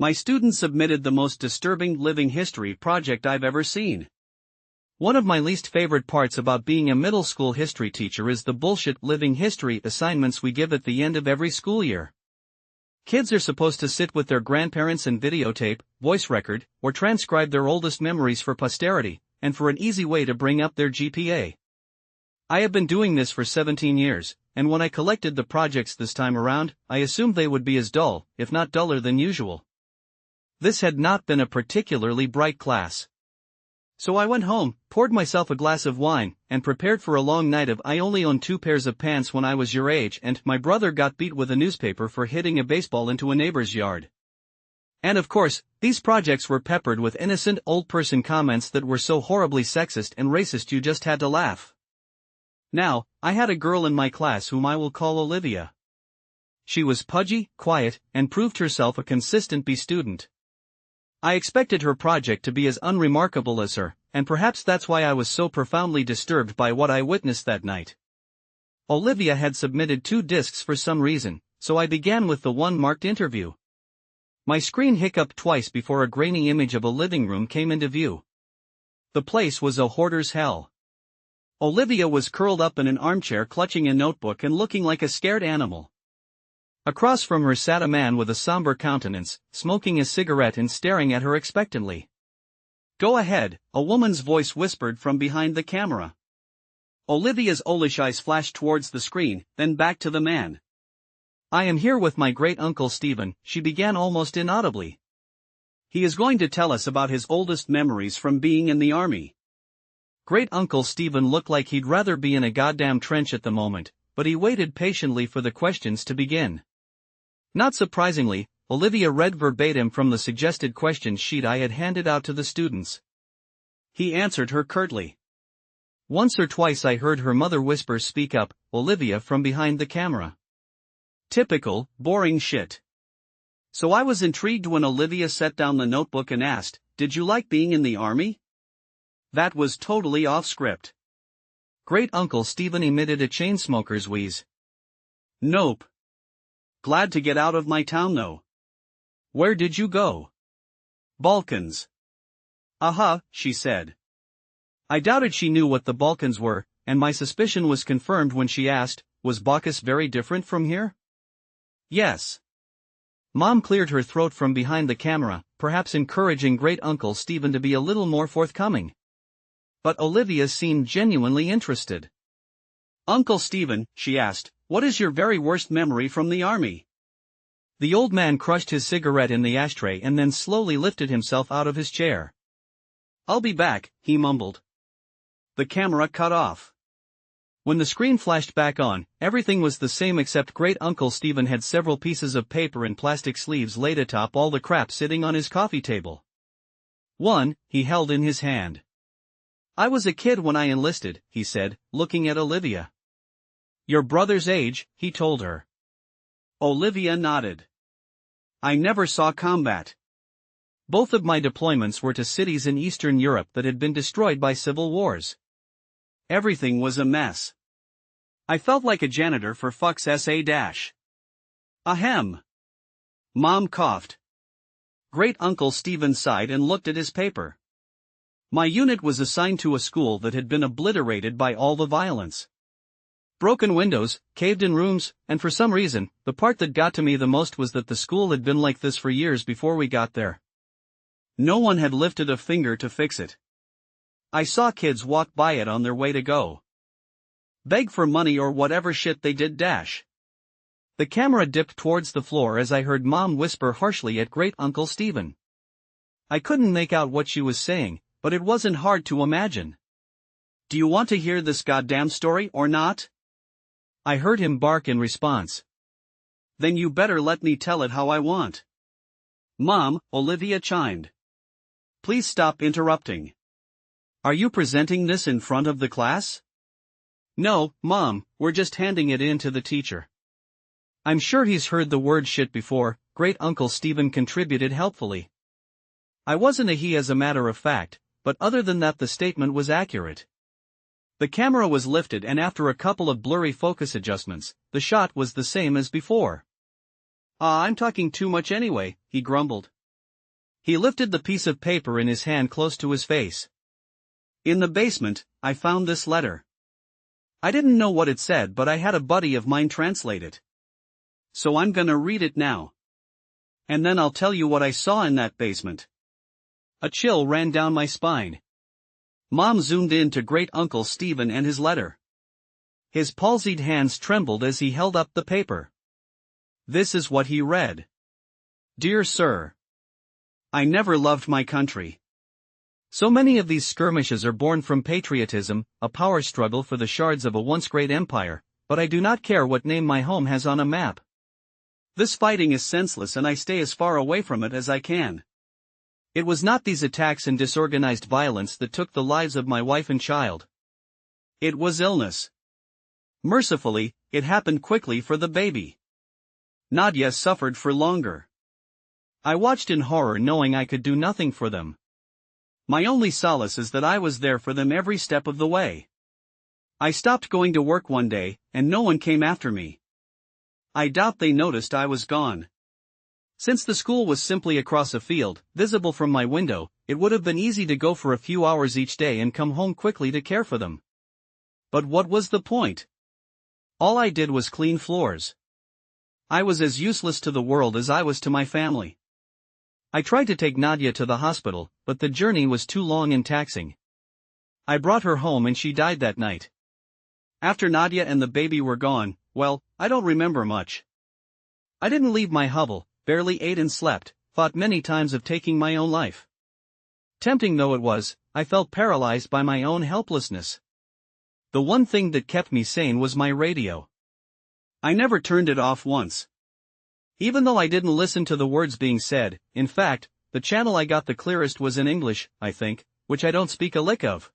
My student submitted the most disturbing living history project I've ever seen. One of my least favorite parts about being a middle school history teacher is the bullshit living history assignments we give at the end of every school year. Kids are supposed to sit with their grandparents and videotape, voice record, or transcribe their oldest memories for posterity, and for an easy way to bring up their GPA. I have been doing this for 17 years, and when I collected the projects this time around, I assumed they would be as dull, if not duller than usual. This had not been a particularly bright class. So I went home, poured myself a glass of wine, and prepared for a long night of I only owned 2 pairs of pants when I was your age and my brother got beat with a newspaper for hitting a baseball into a neighbor's yard. And of course, these projects were peppered with innocent old person comments that were so horribly sexist and racist you just had to laugh. Now, I had a girl in my class whom I will call Olivia. She was pudgy, quiet, and proved herself a consistent B student. I expected her project to be as unremarkable as her, and perhaps that's why I was so profoundly disturbed by what I witnessed that night. Olivia had submitted 2 discs for some reason, so I began with the one marked interview. My screen hiccuped twice before a grainy image of a living room came into view. The place was a hoarder's hell. Olivia was curled up in an armchair clutching a notebook and looking like a scared animal. Across from her sat a man with a somber countenance, smoking a cigarette and staring at her expectantly. "Go ahead," a woman's voice whispered from behind the camera. Olivia's owlish eyes flashed towards the screen, then back to the man. "I am here with my great-uncle Stephen," she began almost inaudibly. "He is going to tell us about his oldest memories from being in the army." Great-uncle Stephen looked like he'd rather be in a goddamn trench at the moment, but he waited patiently for the questions to begin. Not surprisingly, Olivia read verbatim from the suggested question sheet I had handed out to the students. He answered her curtly. Once or twice I heard her mother whisper, "Speak up, Olivia," from behind the camera. Typical, boring shit. So I was intrigued when Olivia set down the notebook and asked, "Did you like being in the army?" That was totally off script. Great-uncle Stephen emitted a chain-smoker's wheeze. "Nope. Glad to get out of my town though." "Where did you go?" "Balkans." "Aha," she said. I doubted she knew what the Balkans were, and my suspicion was confirmed when she asked, "Was Bacchus very different from here?" "Yes." Mom cleared her throat from behind the camera, perhaps encouraging Great-uncle Stephen to be a little more forthcoming. But Olivia seemed genuinely interested. "Uncle Stephen," she asked, "what is your very worst memory from the army?" The old man crushed his cigarette in the ashtray and then slowly lifted himself out of his chair. "I'll be back," he mumbled. The camera cut off. When the screen flashed back on, everything was the same except Great-uncle Stephen had several pieces of paper and plastic sleeves laid atop all the crap sitting on his coffee table. One, he held in his hand. "I was a kid when I enlisted," he said, looking at Olivia. "Your brother's age," he told her. Olivia nodded. "I never saw combat. Both of my deployments were to cities in Eastern Europe that had been destroyed by civil wars. Everything was a mess. I felt like a janitor for fuck's SA-. Ahem." Mom coughed. Great-uncle Stephen sighed and looked at his paper. "My unit was assigned to a school that had been obliterated by all the violence. Broken windows, caved-in rooms, and for some reason, the part that got to me the most was that the school had been like this for years before we got there. No one had lifted a finger to fix it. I saw kids walk by it on their way to go. Beg for money or whatever shit they did. The camera dipped towards the floor as I heard Mom whisper harshly at Great-uncle Stephen. I couldn't make out what she was saying, but it wasn't hard to imagine. "Do you want to hear this goddamn story or not?" I heard him bark in response. "Then you better let me tell it how I want." "Mom," Olivia chimed. "Please stop interrupting. Are you presenting this in front of the class?" "No, Mom, we're just handing it in to the teacher." "I'm sure he's heard the word shit before," Great-uncle Stephen contributed helpfully. I wasn't a he as a matter of fact, but other than that the statement was accurate. The camera was lifted and after a couple of blurry focus adjustments, the shot was the same as before. "I'm talking too much anyway," he grumbled. He lifted the piece of paper in his hand close to his face. In the basement, I found this letter. I didn't know what it said, but I had a buddy of mine translate it. So I'm gonna read it now. And then I'll tell you what I saw in that basement. A chill ran down my spine. Mom zoomed in to Great Uncle Stephen and his letter. His palsied hands trembled as he held up the paper. This is what he read. Dear Sir, I never loved my country. So many of these skirmishes are born from patriotism, a power struggle for the shards of a once great empire, but I do not care what name my home has on a map. This fighting is senseless and I stay as far away from it as I can. It was not these attacks and disorganized violence that took the lives of my wife and child. It was illness. Mercifully, it happened quickly for the baby. Nadia suffered for longer. I watched in horror knowing I could do nothing for them. My only solace is that I was there for them every step of the way. I stopped going to work one day, and no one came after me. I doubt they noticed I was gone. Since the school was simply across a field, visible from my window, it would have been easy to go for a few hours each day and come home quickly to care for them. But what was the point? All I did was clean floors. I was as useless to the world as I was to my family. I tried to take Nadia to the hospital, but the journey was too long and taxing. I brought her home and she died that night. After Nadia and the baby were gone, well, I don't remember much. I didn't leave my hovel, barely ate and slept, thought many times of taking my own life. Tempting though it was, I felt paralyzed by my own helplessness. The one thing that kept me sane was my radio. I never turned it off once. Even though I didn't listen to the words being said, in fact, the channel I got the clearest was in English, I think, which I don't speak a lick of.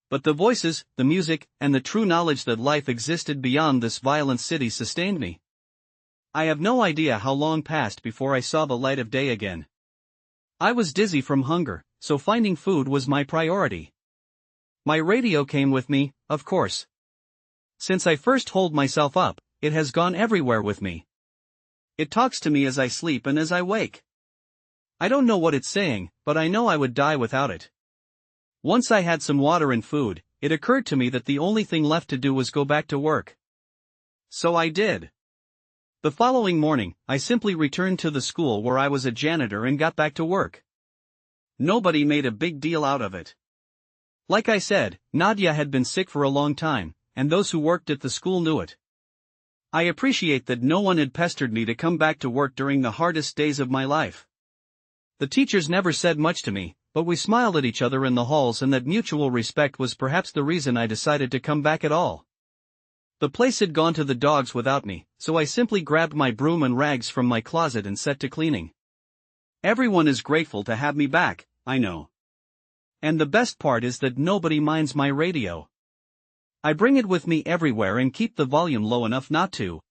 But the voices, the music, and the true knowledge that life existed beyond this violent city sustained me. I have no idea how long passed before I saw the light of day again. I was dizzy from hunger, so finding food was my priority. My radio came with me, of course. Since I first holed myself up, it has gone everywhere with me. It talks to me as I sleep and as I wake. I don't know what it's saying, but I know I would die without it. Once I had some water and food, it occurred to me that the only thing left to do was go back to work. So I did. The following morning, I simply returned to the school where I was a janitor and got back to work. Nobody made a big deal out of it. Like I said, Nadia had been sick for a long time, and those who worked at the school knew it. I appreciate that no one had pestered me to come back to work during the hardest days of my life. The teachers never said much to me, but we smiled at each other in the halls, and that mutual respect was perhaps the reason I decided to come back at all. The place had gone to the dogs without me, so I simply grabbed my broom and rags from my closet and set to cleaning. Everyone is grateful to have me back, I know. And the best part is that nobody minds my radio. I bring it with me everywhere and keep the volume low enough not to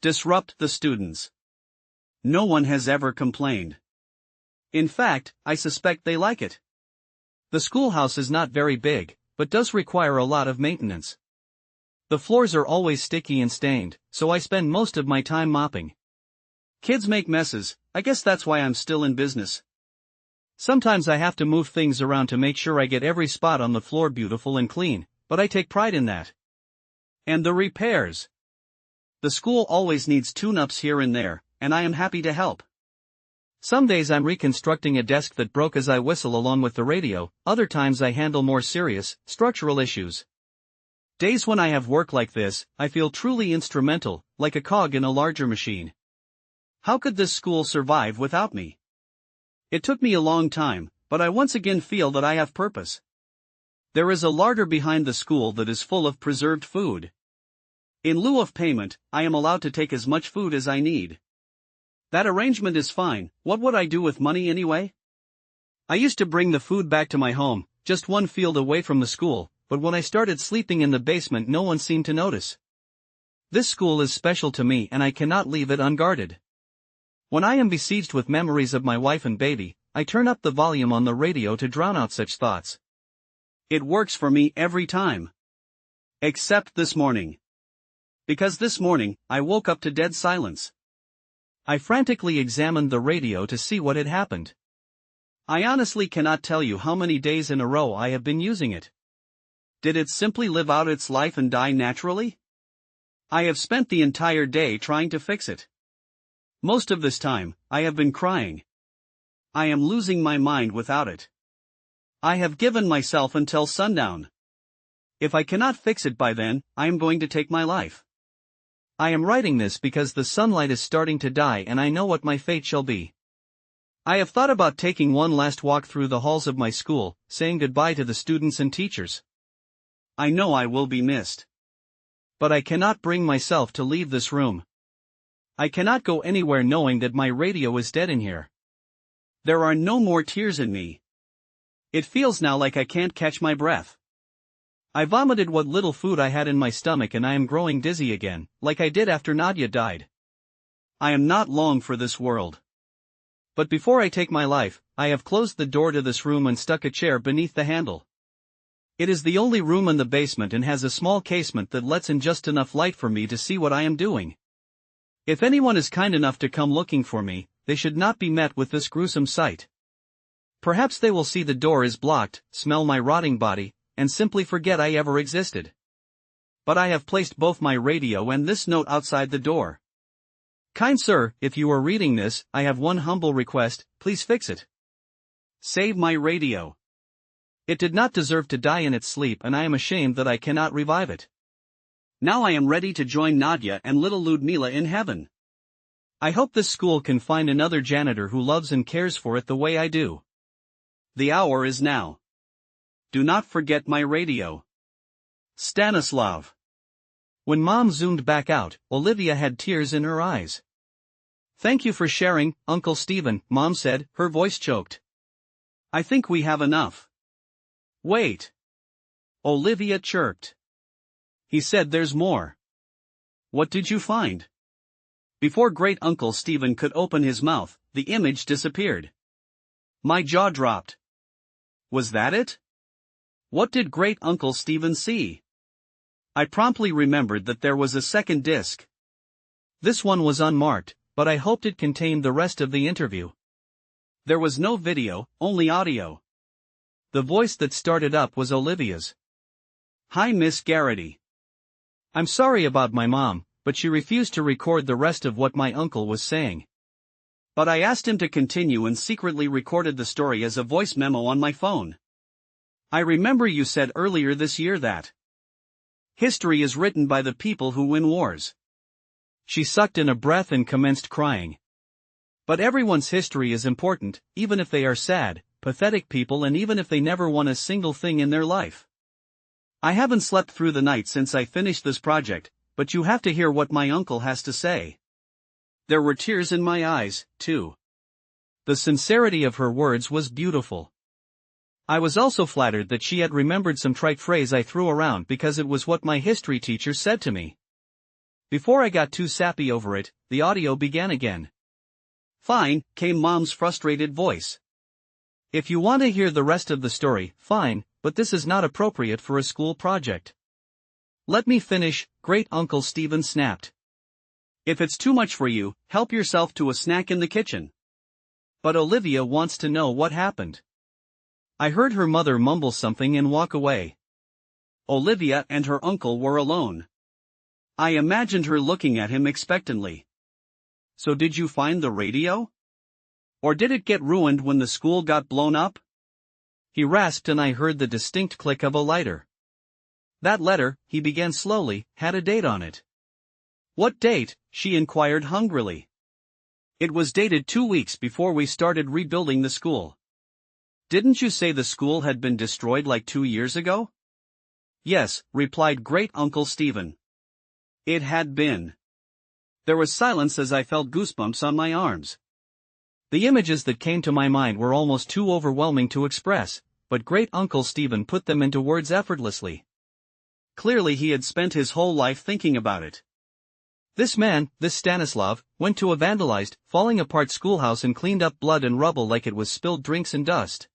disrupt the students. No one has ever complained. In fact, I suspect they like it. The schoolhouse is not very big, but does require a lot of maintenance. The floors are always sticky and stained, so I spend most of my time mopping. Kids make messes, I guess that's why I'm still in business. Sometimes I have to move things around to make sure I get every spot on the floor beautiful and clean, but I take pride in that. And the repairs. The school always needs tune-ups here and there, and I am happy to help. Some days I'm reconstructing a desk that broke as I whistle along with the radio, other times I handle more serious, structural issues. Days when I have work like this, I feel truly instrumental, like a cog in a larger machine. How could this school survive without me? It took me a long time, but I once again feel that I have purpose. There is a larder behind the school that is full of preserved food. In lieu of payment, I am allowed to take as much food as I need. That arrangement is fine. What would I do with money anyway? I used to bring the food back to my home, just one field away from the school, but when I started sleeping in the basement no one seemed to notice. This school is special to me and I cannot leave it unguarded. When I am besieged with memories of my wife and baby, I turn up the volume on the radio to drown out such thoughts. It works for me every time. Except this morning. Because this morning, I woke up to dead silence. I frantically examined the radio to see what had happened. I honestly cannot tell you how many days in a row I have been using it. Did it simply live out its life and die naturally? I have spent the entire day trying to fix it. Most of this time, I have been crying. I am losing my mind without it. I have given myself until sundown. If I cannot fix it by then, I am going to take my life. I am writing this because the sunlight is starting to die and I know what my fate shall be. I have thought about taking one last walk through the halls of my school, saying goodbye to the students and teachers. I know I will be missed. But I cannot bring myself to leave this room. I cannot go anywhere knowing that my radio is dead in here. There are no more tears in me. It feels now like I can't catch my breath. I vomited what little food I had in my stomach and I am growing dizzy again, like I did after Nadia died. I am not long for this world. But before I take my life, I have closed the door to this room and stuck a chair beneath the handle. It is the only room in the basement and has a small casement that lets in just enough light for me to see what I am doing. If anyone is kind enough to come looking for me, they should not be met with this gruesome sight. Perhaps they will see the door is blocked, smell my rotting body, and simply forget I ever existed. But I have placed both my radio and this note outside the door. Kind sir, if you are reading this, I have one humble request, please fix it. Save my radio. It did not deserve to die in its sleep and I am ashamed that I cannot revive it. Now I am ready to join Nadia and little Ludmila in heaven. I hope this school can find another janitor who loves and cares for it the way I do. The hour is now. Do not forget my radio. Stanislav. When Mom zoomed back out, Olivia had tears in her eyes. Thank you for sharing, Uncle Stephen, Mom said, her voice choked. I think we have enough. Wait. Olivia chirped. He said there's more. What did you find? Before Great Uncle Stephen could open his mouth, the image disappeared. My jaw dropped. Was that it? What did Great Uncle Stephen see? I promptly remembered that there was a second disc. This one was unmarked, but I hoped it contained the rest of the interview. There was no video, only audio. The voice that started up was Olivia's. Hi Miss Garrity. I'm sorry about my mom, but she refused to record the rest of what my uncle was saying. But I asked him to continue and secretly recorded the story as a voice memo on my phone. I remember you said earlier this year that history is written by the people who win wars. She sucked in a breath and commenced crying. But everyone's history is important, even if they are sad, pathetic people and even if they never won a single thing in their life. I haven't slept through the night since I finished this project, but you have to hear what my uncle has to say. There were tears in my eyes, too. The sincerity of her words was beautiful. I was also flattered that she had remembered some trite phrase I threw around because it was what my history teacher said to me. Before I got too sappy over it, the audio began again. Fine, came Mom's frustrated voice. If you want to hear the rest of the story, fine, but this is not appropriate for a school project. Let me finish, Great Uncle Stephen snapped. If it's too much for you, help yourself to a snack in the kitchen. But Olivia wants to know what happened. I heard her mother mumble something and walk away. Olivia and her uncle were alone. I imagined her looking at him expectantly. So did you find the radio? Or did it get ruined when the school got blown up? He rasped and I heard the distinct click of a lighter. That letter, he began slowly, had a date on it. What date? She inquired hungrily. It was dated 2 weeks before we started rebuilding the school. Didn't you say the school had been destroyed like 2 years ago? Yes, replied Great Uncle Stephen. It had been. There was silence as I felt goosebumps on my arms. The images that came to my mind were almost too overwhelming to express, but Great Uncle Stephen put them into words effortlessly. Clearly he had spent his whole life thinking about it. This man, this Stanislav, went to a vandalized, falling apart schoolhouse and cleaned up blood and rubble like it was spilled drinks and dust.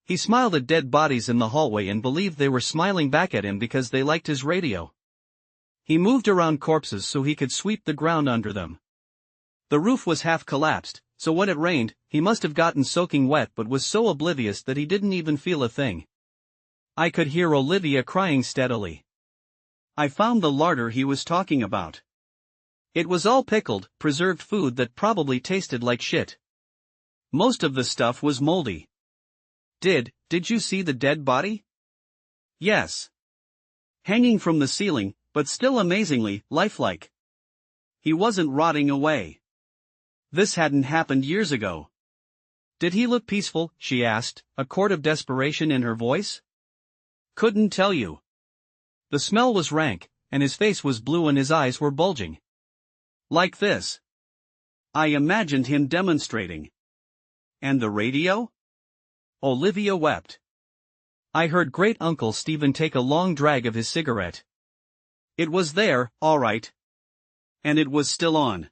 He smiled at dead bodies in the hallway and believed they were smiling back at him because they liked his radio. He moved around corpses so he could sweep the ground under them. The roof was half collapsed, So when it rained, he must have gotten soaking wet but was so oblivious that he didn't even feel a thing. I could hear Olivia crying steadily. I found the larder he was talking about. It was all pickled, preserved food that probably tasted like shit. Most of the stuff was moldy. Did you see the dead body? Yes. Hanging from the ceiling, but still amazingly lifelike. He wasn't rotting away. This hadn't happened years ago. Did he look peaceful? She asked, a chord of desperation in her voice. Couldn't tell you. The smell was rank, and his face was blue and his eyes were bulging. Like this. I imagined him demonstrating. And the radio? Olivia wept. I heard Great Uncle Stephen take a long drag of his cigarette. It was there, all right. And it was still on.